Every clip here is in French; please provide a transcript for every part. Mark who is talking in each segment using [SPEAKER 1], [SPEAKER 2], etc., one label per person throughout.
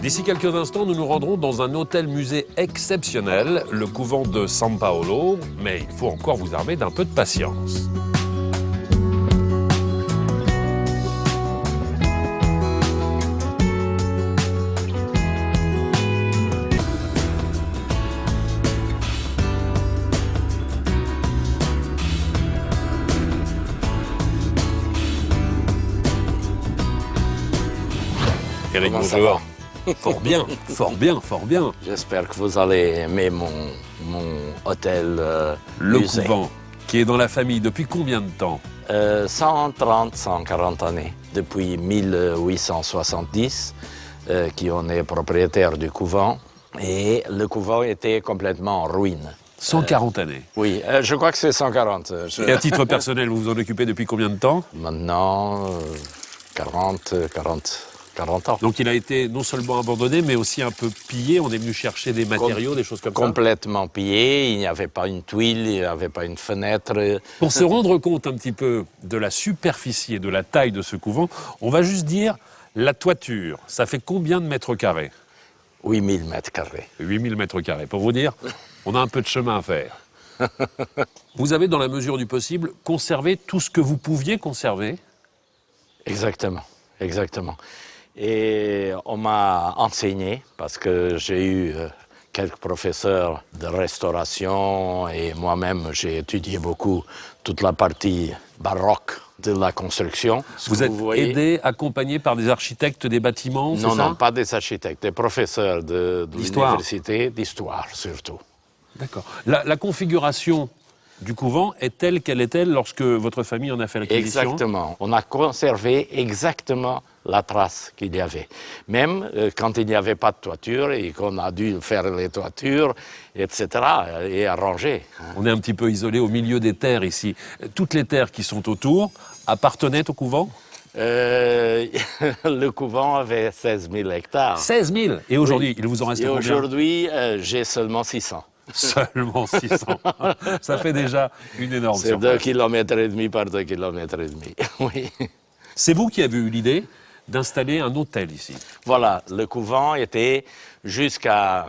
[SPEAKER 1] D'ici quelques instants, nous nous rendrons dans un hôtel-musée exceptionnel, le couvent de San Paolo, mais il faut encore vous armer d'un peu de patience. Éric, bonjour. Fort bien, fort bien, fort bien.
[SPEAKER 2] J'espère que vous allez aimer mon hôtel
[SPEAKER 1] Le
[SPEAKER 2] musée.
[SPEAKER 1] couvent, qui est dans la famille depuis combien de temps?
[SPEAKER 2] 130, 140 années. Depuis 1870, qu'on est propriétaire du couvent. Et le couvent était complètement en ruine.
[SPEAKER 1] 140 années.
[SPEAKER 2] Oui, je crois que c'est 140.
[SPEAKER 1] Et à titre personnel, vous vous en occupez depuis combien de temps?
[SPEAKER 2] Maintenant, 40 ans.
[SPEAKER 1] Donc il a été non seulement abandonné, mais aussi un peu pillé. On est venu chercher des matériaux, des choses comme ça.
[SPEAKER 2] Complètement pillé, il n'y avait pas une tuile, il n'y avait pas une fenêtre.
[SPEAKER 1] Pour se rendre compte un petit peu de la superficie et de la taille de ce couvent, on va juste dire la toiture. Ça fait combien de mètres carrés?
[SPEAKER 2] 8000 mètres carrés.
[SPEAKER 1] 8000 mètres carrés. Pour vous dire, on a un peu de chemin à faire. Vous avez, dans la mesure du possible, conservé tout ce que vous pouviez conserver?
[SPEAKER 2] Exactement, exactement. Et on m'a enseigné, parce que j'ai eu quelques professeurs de restauration et moi-même j'ai étudié beaucoup toute la partie baroque de la construction.
[SPEAKER 1] Vous êtes aidé, accompagné par des architectes des bâtiments, c'est ça?
[SPEAKER 2] Non, pas des architectes, des professeurs de l'université, d'histoire surtout.
[SPEAKER 1] D'accord. La configuration du couvent est telle qu'elle est-elle lorsque votre famille en a fait l'acquisition?
[SPEAKER 2] Exactement. On a conservé exactement la trace qu'il y avait. Même quand il n'y avait pas de toiture et qu'on a dû faire les toitures, etc., et arranger.
[SPEAKER 1] On est un petit peu isolé au milieu des terres ici. Toutes les terres qui sont autour appartenaient au couvent?
[SPEAKER 2] Le couvent avait 16 000 hectares.
[SPEAKER 1] 16 000. Et aujourd'hui,
[SPEAKER 2] Oui.
[SPEAKER 1] il vous en reste
[SPEAKER 2] Et
[SPEAKER 1] combien?
[SPEAKER 2] aujourd'hui, j'ai seulement 600.
[SPEAKER 1] Seulement 600. Ça fait déjà une énorme
[SPEAKER 2] C'est
[SPEAKER 1] surface.
[SPEAKER 2] 2,5 km par 2,5 km. Oui.
[SPEAKER 1] C'est vous qui avez eu l'idée d'installer un hôtel ici?
[SPEAKER 2] Voilà, le couvent était jusqu'à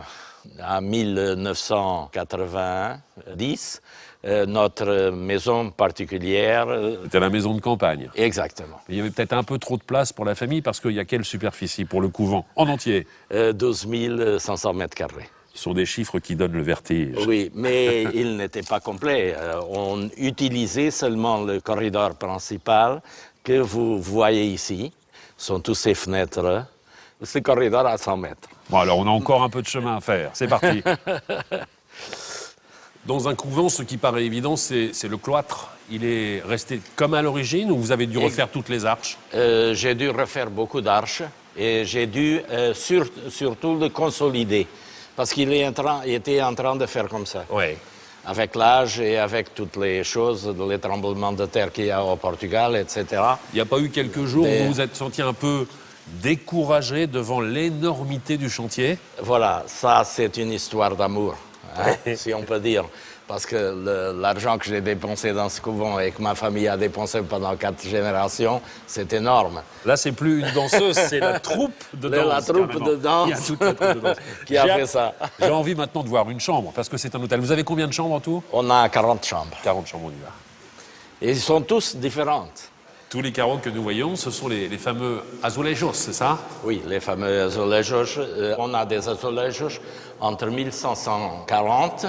[SPEAKER 2] 1990 notre maison particulière.
[SPEAKER 1] C'était la maison de campagne.
[SPEAKER 2] Exactement.
[SPEAKER 1] Il y avait peut-être un peu trop de place pour la famille parce qu'il y a quelle superficie pour le couvent en entier?
[SPEAKER 2] 12 500 mètres carrés.
[SPEAKER 1] Ce sont des chiffres qui donnent le vertige.
[SPEAKER 2] Oui, mais il n'était pas complet. On utilisait seulement le corridor principal que vous voyez ici. Ce sont tous ces fenêtres. Ce corridor à 100 mètres.
[SPEAKER 1] Bon, alors on a encore un peu de chemin à faire. C'est parti. Dans un couvent, ce qui paraît évident, c'est le cloître. Il est resté comme à l'origine ou vous avez dû refaire toutes les arches?
[SPEAKER 2] J'ai dû refaire beaucoup d'arches et j'ai dû surtout le consolider. Parce qu'il était en train de faire comme ça.
[SPEAKER 1] Oui.
[SPEAKER 2] Avec l'âge et avec toutes les choses, les tremblements de terre qu'il y a au Portugal, etc.
[SPEAKER 1] Il n'y a pas eu quelques jours où vous vous êtes senti un peu découragé devant l'énormité du chantier?
[SPEAKER 2] Voilà, ça c'est une histoire d'amour, hein, si on peut dire. Parce que l'argent que j'ai dépensé dans ce couvent et que ma famille a dépensé pendant 4 générations, c'est énorme.
[SPEAKER 1] Là, c'est plus une danseuse, c'est la troupe de danse.
[SPEAKER 2] La troupe de danse.
[SPEAKER 1] Il y a toute la troupe de danse.
[SPEAKER 2] Qui a fait ça.
[SPEAKER 1] J'ai envie maintenant de voir une chambre, parce que c'est un hôtel. Vous avez combien de chambres en tout?
[SPEAKER 2] On a 40 chambres.
[SPEAKER 1] 40 chambres, on y va.
[SPEAKER 2] Et ils sont tous différentes.
[SPEAKER 1] Tous les carreaux que nous voyons, ce sont les fameux azulejos, c'est ça?
[SPEAKER 2] Oui, les fameux azulejos. On a des azulejos entre 1540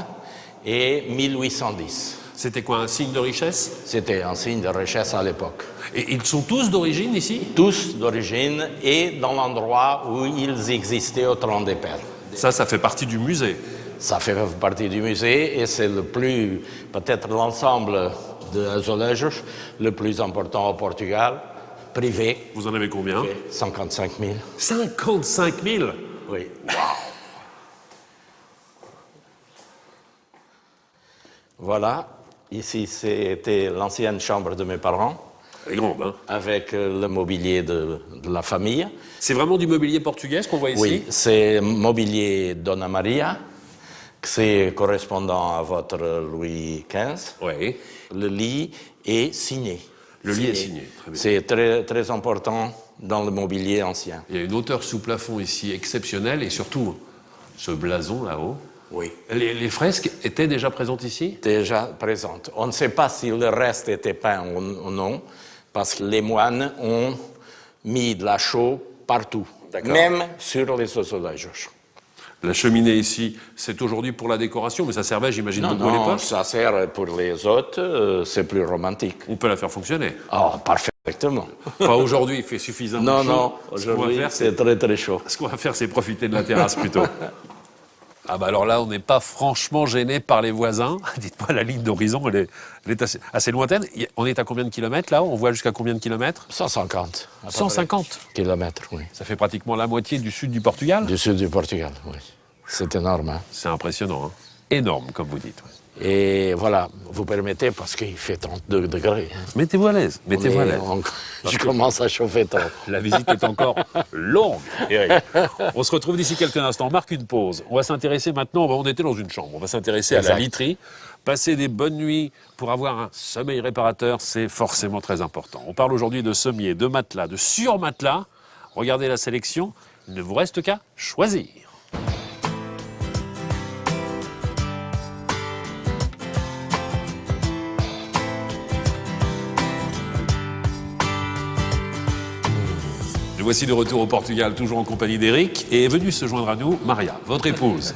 [SPEAKER 2] et 1810.
[SPEAKER 1] C'était quoi, un signe de richesse?
[SPEAKER 2] C'était un signe de richesse à l'époque.
[SPEAKER 1] Et ils sont tous d'origine ici?
[SPEAKER 2] Tous d'origine et dans l'endroit où ils existaient au temps des pères.
[SPEAKER 1] Ça fait partie du musée.
[SPEAKER 2] Ça fait partie du musée et c'est peut-être l'ensemble de azulejos le plus important au Portugal, privé.
[SPEAKER 1] Vous en avez combien?
[SPEAKER 2] 55 000.
[SPEAKER 1] 55 000?
[SPEAKER 2] Oui.
[SPEAKER 1] Wow.
[SPEAKER 2] Voilà, ici c'était l'ancienne chambre de mes parents.
[SPEAKER 1] Elle est grande, hein?
[SPEAKER 2] Avec le mobilier de la famille.
[SPEAKER 1] C'est vraiment du mobilier portugais qu'on voit ici?
[SPEAKER 2] Oui, c'est mobilier Dona Maria, c'est correspondant à votre Louis XV.
[SPEAKER 1] Oui.
[SPEAKER 2] Le lit est signé.
[SPEAKER 1] Le lit est signé, très bien.
[SPEAKER 2] C'est très, très important dans le mobilier ancien.
[SPEAKER 1] Il y a une hauteur sous plafond ici exceptionnelle et surtout ce blason là-haut.
[SPEAKER 2] Oui.
[SPEAKER 1] Les fresques étaient déjà présentes ici?
[SPEAKER 2] Déjà présente. On ne sait pas si le reste était peint ou non, parce que les moines ont mis de la chaux partout, même sur les azulejos.
[SPEAKER 1] La cheminée ici, c'est aujourd'hui pour la décoration, mais ça servait, j'imagine, beaucoup à l'époque.
[SPEAKER 2] Ça sert pour les hôtes, c'est plus romantique.
[SPEAKER 1] On peut la faire fonctionner.
[SPEAKER 2] Oh, parfaitement.
[SPEAKER 1] Pas aujourd'hui, il fait suffisamment chaud.
[SPEAKER 2] Non, aujourd'hui, c'est très très chaud.
[SPEAKER 1] Ce qu'on va faire, c'est profiter de la terrasse plutôt. Ah bah alors là, on n'est pas franchement gêné par les voisins. Dites-moi, la ligne d'horizon, elle est assez lointaine. On est à combien de kilomètres là? On voit jusqu'à combien de kilomètres?
[SPEAKER 2] 150.
[SPEAKER 1] 150
[SPEAKER 2] kilomètres, oui.
[SPEAKER 1] Ça fait pratiquement la moitié du sud du Portugal?
[SPEAKER 2] Du sud du Portugal, oui. C'est énorme. Hein.
[SPEAKER 1] C'est impressionnant. Hein. Énorme, comme vous dites.
[SPEAKER 2] Et voilà, vous permettez, parce qu'il fait 32 degrés. Hein.
[SPEAKER 1] Mettez-vous à l'aise, mettez-vous à l'aise.
[SPEAKER 2] Je commence à chauffer trop.
[SPEAKER 1] La visite est encore longue, Eric. On se retrouve d'ici quelques instants. On marque une pause. On va s'intéresser maintenant, on était dans une chambre, on va s'intéresser à la literie. Passer des bonnes nuits pour avoir un sommeil réparateur, c'est forcément très important. On parle aujourd'hui de sommiers, de matelas, de surmatelas. Regardez la sélection, il ne vous reste qu'à choisir. Nous voici de retour au Portugal, toujours en compagnie d'Eric, et est venue se joindre à nous Maria, votre épouse.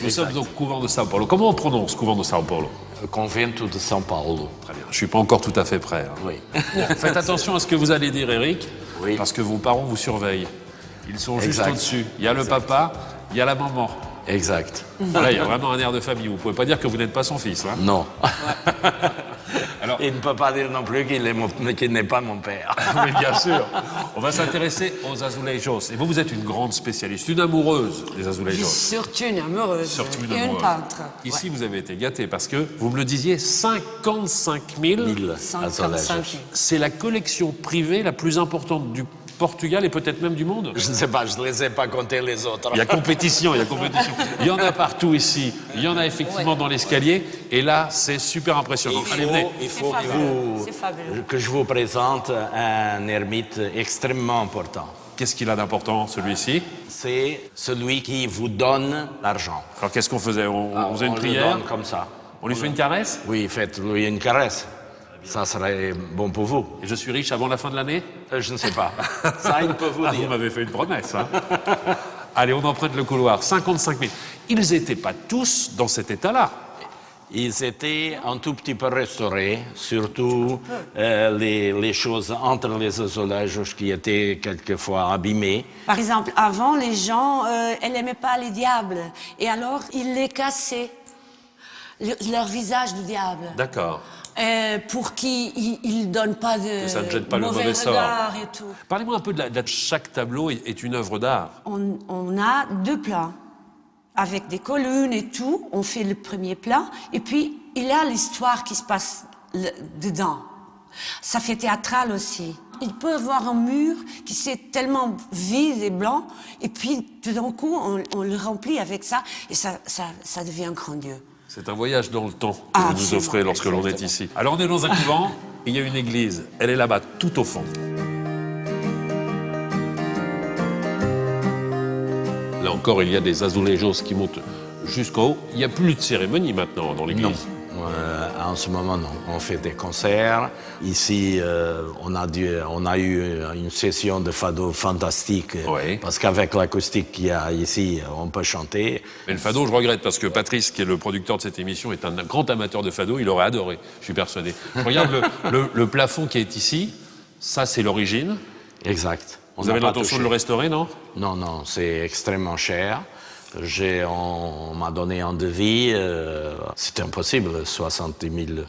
[SPEAKER 1] Nous sommes au couvent de São Paulo. Comment on prononce couvent de São Paulo?
[SPEAKER 2] Convento de São Paulo.
[SPEAKER 1] Très bien, je ne suis pas encore tout à fait prêt. Hein.
[SPEAKER 2] Oui.
[SPEAKER 1] Bon, faites attention à ce que vous allez dire, Eric,
[SPEAKER 2] oui.
[SPEAKER 1] Parce que vos parents vous surveillent. Ils sont juste au-dessus. Il y a le papa, il y a la maman.
[SPEAKER 2] Exact.
[SPEAKER 1] Là, il y a vraiment un air de famille. Vous ne pouvez pas dire que vous n'êtes pas son fils. Hein.
[SPEAKER 2] Non.
[SPEAKER 1] Alors,
[SPEAKER 2] il ne peut pas dire non plus qu'il n'est pas mon père.
[SPEAKER 1] Oui, bien sûr. On va s'intéresser aux azulejos. Et vous, vous êtes une grande spécialiste, une amoureuse des azulejos.
[SPEAKER 3] Surtout une amoureuse.
[SPEAKER 1] Surtout une
[SPEAKER 3] et
[SPEAKER 1] amoureuse.
[SPEAKER 3] une peintre.
[SPEAKER 1] Ici, vous avez été gâté parce que, vous me le disiez, 55 000.
[SPEAKER 3] 135 000.
[SPEAKER 1] C'est la collection privée la plus importante du Portugal et peut-être même du monde.
[SPEAKER 2] Je ne sais pas, je ne les ai pas comptés les autres.
[SPEAKER 1] Il y a compétition, il y a compétition. Il y en a partout ici. Il y en a effectivement dans l'escalier. Et là, c'est super impressionnant. Allez, venez.
[SPEAKER 2] Il faut
[SPEAKER 3] fabuleux.
[SPEAKER 2] que je vous présente un ermite extrêmement important.
[SPEAKER 1] Qu'est-ce qu'il a d'important, celui-ci?
[SPEAKER 2] C'est celui qui vous donne l'argent.
[SPEAKER 1] Alors, qu'est-ce qu'on faisait? On faisait une prière?
[SPEAKER 2] Le donne comme ça.
[SPEAKER 1] On lui fait une caresse?
[SPEAKER 2] Oui, faites-lui une caresse. Ça serait bon pour vous.
[SPEAKER 1] Et je suis riche avant la fin de l'année?
[SPEAKER 2] Je ne sais pas. Ça, il peut vous
[SPEAKER 1] Ah,
[SPEAKER 2] dire.
[SPEAKER 1] vous m'avez fait une promesse. Hein. Allez, on emprunte le couloir. 55 000. Ils n'étaient pas tous dans cet état-là.
[SPEAKER 2] Ils étaient un tout petit peu restaurés, surtout les choses entre les azulejos qui étaient quelquefois abîmées.
[SPEAKER 3] Par exemple, avant, les gens, elles n'aimaient pas les diables. Et alors, ils les cassaient. Leur visage du diable.
[SPEAKER 1] D'accord.
[SPEAKER 3] Pour qu'ils ne donnent pas de
[SPEAKER 1] ça ne jette pas le mauvais sort.
[SPEAKER 3] regard et tout.
[SPEAKER 1] Parlez-moi un peu de chaque tableau est une œuvre d'art.
[SPEAKER 3] On a deux plans, avec des colonnes et tout. On fait le premier plan, et puis il y a l'histoire qui se passe dedans. Ça fait théâtral aussi. Il peut y avoir un mur qui c'est tellement vide et blanc, et puis tout d'un coup, on le remplit avec ça, et ça devient grandiose.
[SPEAKER 1] C'est un voyage dans le temps que vous nous offrez lorsque l'on est ici. Alors on est dans un couvent, il y a une église, elle est là-bas, tout au fond. Là encore, il y a des azulejos qui montent jusqu'en haut. Il n'y a plus de cérémonie maintenant dans l'église.
[SPEAKER 2] Non. En ce moment, non. On fait des concerts. Ici, on a eu une session de fado fantastique.
[SPEAKER 1] Oui.
[SPEAKER 2] Parce qu'avec l'acoustique qu'il y a ici, on peut chanter.
[SPEAKER 1] Mais le fado, je regrette, parce que Patrice, qui est le producteur de cette émission, est un grand amateur de fado. Il aurait adoré, je suis persuadé. Je regarde le plafond qui est ici. Ça, c'est l'origine.
[SPEAKER 2] Exact.
[SPEAKER 1] Vous avez l'intention de le restaurer, non?
[SPEAKER 2] Non, non, c'est extrêmement cher. On m'a donné un devis, c'était impossible, 70 000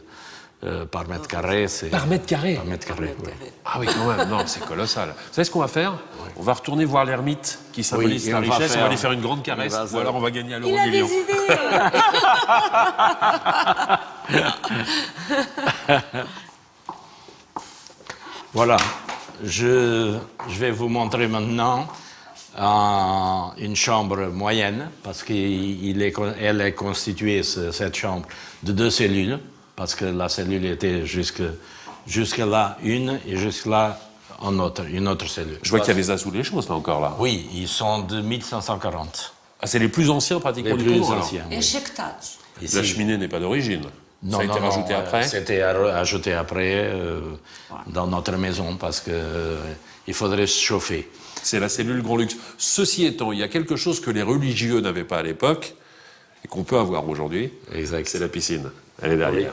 [SPEAKER 2] par mètre carré.
[SPEAKER 1] Par mètre carré?
[SPEAKER 2] Par mètre carré, oui.
[SPEAKER 1] Ah oui, quand même, non, c'est colossal. Vous savez ce qu'on va faire? Oui. On va retourner voir l'ermite qui symbolise la richesse, on va lui faire une grande caresse, ou alors on va gagner à l'euro million.
[SPEAKER 3] Il a des idées.
[SPEAKER 2] Voilà, je vais vous montrer maintenant une chambre moyenne, parce qu'elle est constituée, cette chambre, de 2 cellules, parce que la cellule était jusque là une, et jusque là une autre cellule.
[SPEAKER 1] Je vois qu'il y a les azulejos, là, encore, là.
[SPEAKER 2] Oui, ils sont de 1540.
[SPEAKER 1] Ah, c'est les plus anciens, pratiquement,
[SPEAKER 2] Les
[SPEAKER 1] du
[SPEAKER 2] plus
[SPEAKER 1] Toulon, alors.
[SPEAKER 2] anciens.
[SPEAKER 3] Et
[SPEAKER 2] oui.
[SPEAKER 3] Checktage.
[SPEAKER 2] Ici.
[SPEAKER 1] La cheminée n'est pas d'origine.
[SPEAKER 2] Non,
[SPEAKER 1] Ça a été
[SPEAKER 2] non,
[SPEAKER 1] rajouté après.
[SPEAKER 2] C'était ajouté après dans notre maison parce que il faudrait se chauffer.
[SPEAKER 1] C'est la cellule grand luxe. Ceci étant, il y a quelque chose que les religieux n'avaient pas à l'époque et qu'on peut avoir aujourd'hui.
[SPEAKER 2] Exact.
[SPEAKER 1] C'est la piscine. Elle est derrière.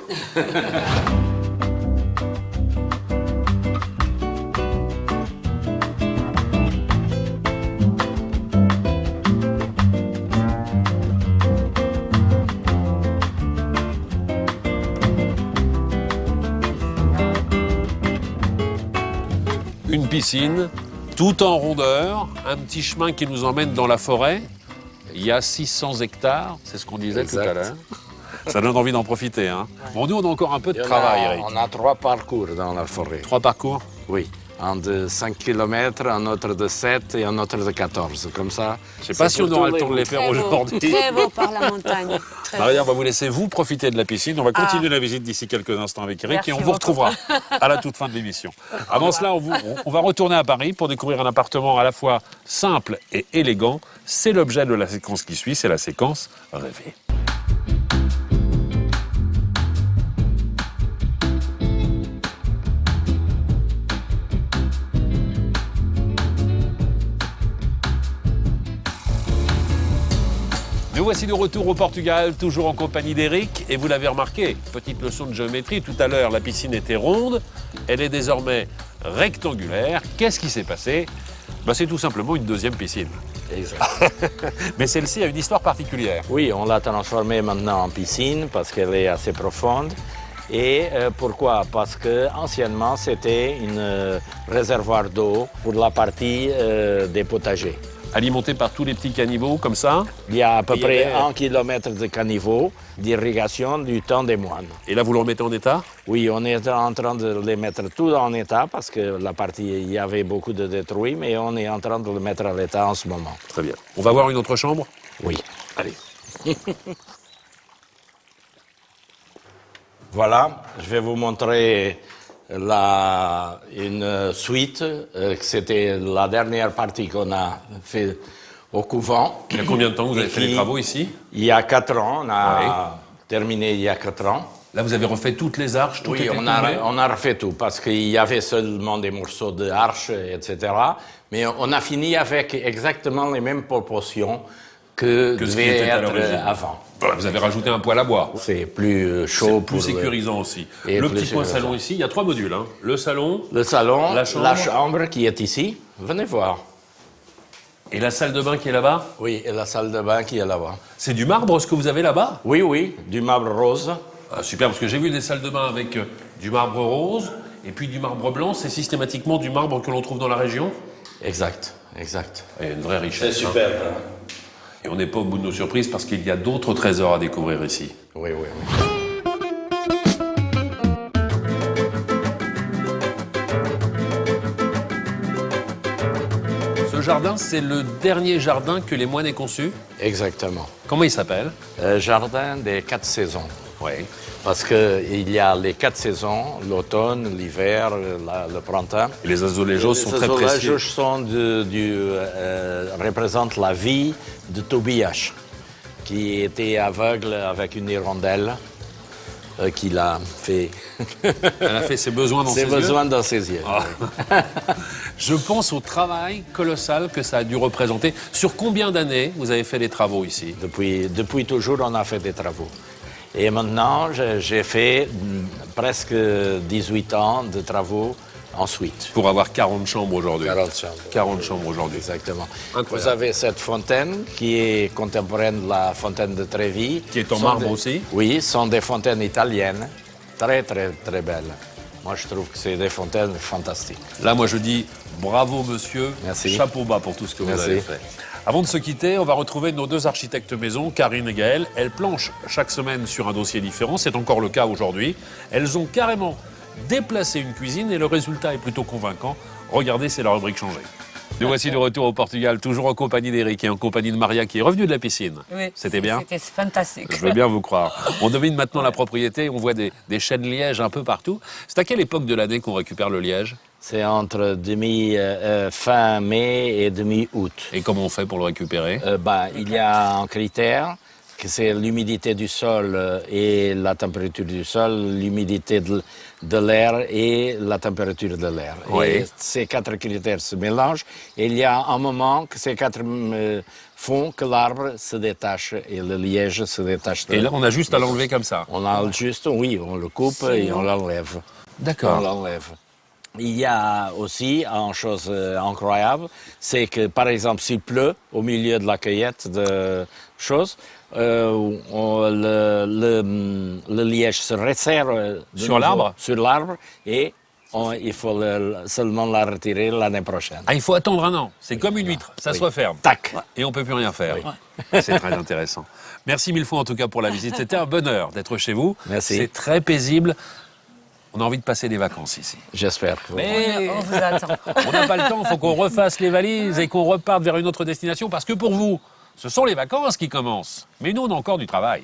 [SPEAKER 1] Une piscine, tout en rondeur, un petit chemin qui nous emmène dans la forêt. Il y a 600 hectares, c'est ce qu'on disait
[SPEAKER 2] Exact.
[SPEAKER 1] tout à l'heure. Ça donne envie d'en profiter. Hein. Bon, nous, on a encore un peu de
[SPEAKER 2] Et
[SPEAKER 1] travail, Eric.
[SPEAKER 2] on a 3 parcours dans la forêt.
[SPEAKER 1] 3 parcours.
[SPEAKER 2] Oui. Un de 5 km, un autre de 7 et un autre de 14. Comme ça.
[SPEAKER 1] Je ne sais pas si on aura le temps de les faire aujourd'hui.
[SPEAKER 3] Très beau par la montagne. Très
[SPEAKER 1] Maria, on
[SPEAKER 3] beau.
[SPEAKER 1] va vous laisser vous profiter de la piscine. On va continuer la visite d'ici quelques instants avec Eric
[SPEAKER 3] Merci
[SPEAKER 1] et on vous
[SPEAKER 3] beaucoup.
[SPEAKER 1] retrouvera à la toute fin de l'émission. Avant cela, on va retourner à Paris pour découvrir un appartement à la fois simple et élégant. C'est l'objet de la séquence qui suit, c'est la séquence rêvée. Nous voici de retour au Portugal, toujours en compagnie d'Eric. Et vous l'avez remarqué, petite leçon de géométrie, tout à l'heure la piscine était ronde, elle est désormais rectangulaire. Qu'est-ce qui s'est passé? C'est tout simplement une deuxième piscine.
[SPEAKER 2] Exact.
[SPEAKER 1] Mais celle-ci a une histoire particulière.
[SPEAKER 2] Oui, on l'a transformée maintenant en piscine parce qu'elle est assez profonde. Et pourquoi? Parce que anciennement c'était une réservoir d'eau pour la partie des potagers.
[SPEAKER 1] Alimentée par tous les petits caniveaux, comme ça.
[SPEAKER 2] Il y a à peu
[SPEAKER 1] Il y
[SPEAKER 2] près
[SPEAKER 1] avait-
[SPEAKER 2] 1 kilomètre de caniveau d'irrigation du temps des moines.
[SPEAKER 1] Et là, vous le remettez en état?
[SPEAKER 2] Oui, on est en train de les mettre tout en état parce que la partie, il y avait beaucoup de détruits, mais on est en train de le mettre à l'état en ce moment.
[SPEAKER 1] Très bien. On va voir une autre chambre?
[SPEAKER 2] Oui.
[SPEAKER 1] Allez.
[SPEAKER 2] Voilà, je vais vous montrer une suite. C'était la dernière partie qu'on a fait au couvent.
[SPEAKER 1] Il y a combien de temps que vous avez
[SPEAKER 2] Et
[SPEAKER 1] fait les
[SPEAKER 2] qui-
[SPEAKER 1] travaux ici?
[SPEAKER 2] Il y a 4 ans, on a terminé il y a 4 ans.
[SPEAKER 1] Là, vous avez refait toutes les arches, tout
[SPEAKER 2] Oui,
[SPEAKER 1] était
[SPEAKER 2] on
[SPEAKER 1] tombé.
[SPEAKER 2] a refait tout parce qu'il y avait seulement des morceaux de arches, etc. Mais on a fini avec exactement les mêmes proportions que
[SPEAKER 1] ce qui
[SPEAKER 2] devait
[SPEAKER 1] était à
[SPEAKER 2] être
[SPEAKER 1] l'origine.
[SPEAKER 2] avant.
[SPEAKER 1] Voilà, vous avez rajouté un poêle à bois.
[SPEAKER 2] C'est plus chaud
[SPEAKER 1] C'est
[SPEAKER 2] pour
[SPEAKER 1] plus sécurisant aussi.
[SPEAKER 2] Et
[SPEAKER 1] Le
[SPEAKER 2] plus
[SPEAKER 1] petit coin
[SPEAKER 2] sécurisant.
[SPEAKER 1] salon ici, il y a 3 modules. Hein. Le salon
[SPEAKER 2] le salon,
[SPEAKER 1] La chambre.
[SPEAKER 2] la chambre qui est ici. Venez voir.
[SPEAKER 1] et la salle de bain qui est là-bas.
[SPEAKER 2] Oui, et la salle de bain qui est là-bas.
[SPEAKER 1] C'est du marbre ce que vous avez là-bas?
[SPEAKER 2] Oui, oui, du marbre rose.
[SPEAKER 1] Ah, super, parce que j'ai vu des salles de bain avec du marbre rose et puis du marbre blanc. C'est systématiquement du marbre que l'on trouve dans la région?
[SPEAKER 2] Exact, exact.
[SPEAKER 1] Il y a une vraie richesse. hein.
[SPEAKER 2] super.
[SPEAKER 1] Et on n'est pas au bout de nos surprises parce qu'il y a d'autres trésors à découvrir ici.
[SPEAKER 2] Oui, oui, oui.
[SPEAKER 1] Ce jardin, c'est le dernier jardin que les moines aient conçu.
[SPEAKER 2] Exactement.
[SPEAKER 1] Comment il s'appelle?
[SPEAKER 2] Jardin des 4 saisons.
[SPEAKER 1] Oui.
[SPEAKER 2] Parce qu'il y a les 4 saisons, l'automne, l'hiver, le printemps.
[SPEAKER 1] Et les azulejos sont
[SPEAKER 2] Ces
[SPEAKER 1] très précieux.
[SPEAKER 2] azulejos sont représentent la vie de Tobias, qui était aveugle avec une hirondelle qu'il a fait
[SPEAKER 1] Elle a fait ses besoins dans
[SPEAKER 2] ses
[SPEAKER 1] ses yeux.
[SPEAKER 2] besoins dans ses yeux.
[SPEAKER 1] Ah. Je pense au travail colossal que ça a dû représenter. Sur combien d'années vous avez fait les travaux ici?
[SPEAKER 2] Depuis toujours, on a fait des travaux. Et maintenant, j'ai fait presque 18 ans de travaux ensuite.
[SPEAKER 1] Pour avoir 40 chambres aujourd'hui.
[SPEAKER 2] 40 chambres.
[SPEAKER 1] 40 chambres aujourd'hui.
[SPEAKER 2] Exactement.
[SPEAKER 1] Incroyable.
[SPEAKER 2] Vous avez cette fontaine qui est contemporaine de la fontaine de Trévi.
[SPEAKER 1] Qui est en
[SPEAKER 2] Sont
[SPEAKER 1] marbre aussi.
[SPEAKER 2] Oui, ce sont des fontaines italiennes, très très très belles. Moi, je trouve que c'est des fontaines fantastiques.
[SPEAKER 1] Là, moi, je dis bravo, monsieur.
[SPEAKER 2] Merci.
[SPEAKER 1] Chapeau bas pour tout ce que vous
[SPEAKER 2] Merci.
[SPEAKER 1] avez fait. Avant de se quitter, on va retrouver nos 2 architectes maison, Karine et Gaëlle. Elles planchent chaque semaine sur un dossier différent. C'est encore le cas aujourd'hui. Elles ont carrément déplacé une cuisine et le résultat est plutôt convaincant. Regardez, c'est la rubrique changée. Nous voici de retour au Portugal, toujours en compagnie d'Éric et en compagnie de Maria qui est revenue de la piscine.
[SPEAKER 3] Oui,
[SPEAKER 1] C'était bien?
[SPEAKER 3] C'était fantastique.
[SPEAKER 1] Je veux bien vous croire. On domine maintenant la propriété, on voit des chênes lièges un peu partout. C'est à quelle époque de l'année qu'on récupère le liège?
[SPEAKER 2] C'est entre fin mai et demi-août.
[SPEAKER 1] Et comment on fait pour le récupérer?
[SPEAKER 2] Il y a un critère, que c'est l'humidité du sol et la température du sol, l'humidité de l'air et la température de l'air.
[SPEAKER 1] Oui.
[SPEAKER 2] Et ces 4 critères se mélangent et il y a un moment que ces 4 font que l'arbre se détache et le liège se détache.
[SPEAKER 1] Et là, on a juste à l'enlever comme ça.
[SPEAKER 2] On a juste, oui, on le coupe et on l'enlève.
[SPEAKER 1] D'accord.
[SPEAKER 2] On l'enlève. Il y a aussi une chose incroyable, c'est que par exemple s'il pleut au milieu de la cueillette de choses, le liège se resserre
[SPEAKER 1] Sur l'arbre?
[SPEAKER 2] Sur l'arbre et il faut seulement la retirer l'année prochaine.
[SPEAKER 1] Ah, il faut attendre un an. C'est comme une huître, ça se referme.
[SPEAKER 2] Tac.
[SPEAKER 1] Et on ne peut plus rien faire. C'est très intéressant. Merci mille fois en tout cas pour la visite. C'était un bonheur d'être chez vous.
[SPEAKER 2] Merci.
[SPEAKER 1] C'est très paisible. On a envie de passer des vacances ici.
[SPEAKER 2] J'espère.
[SPEAKER 1] Mais
[SPEAKER 3] On vous attend.
[SPEAKER 1] on n'a pas le temps, il faut qu'on refasse les valises et qu'on reparte vers une autre destination parce que pour vous, ce sont les vacances qui commencent. Mais nous, on a encore du travail.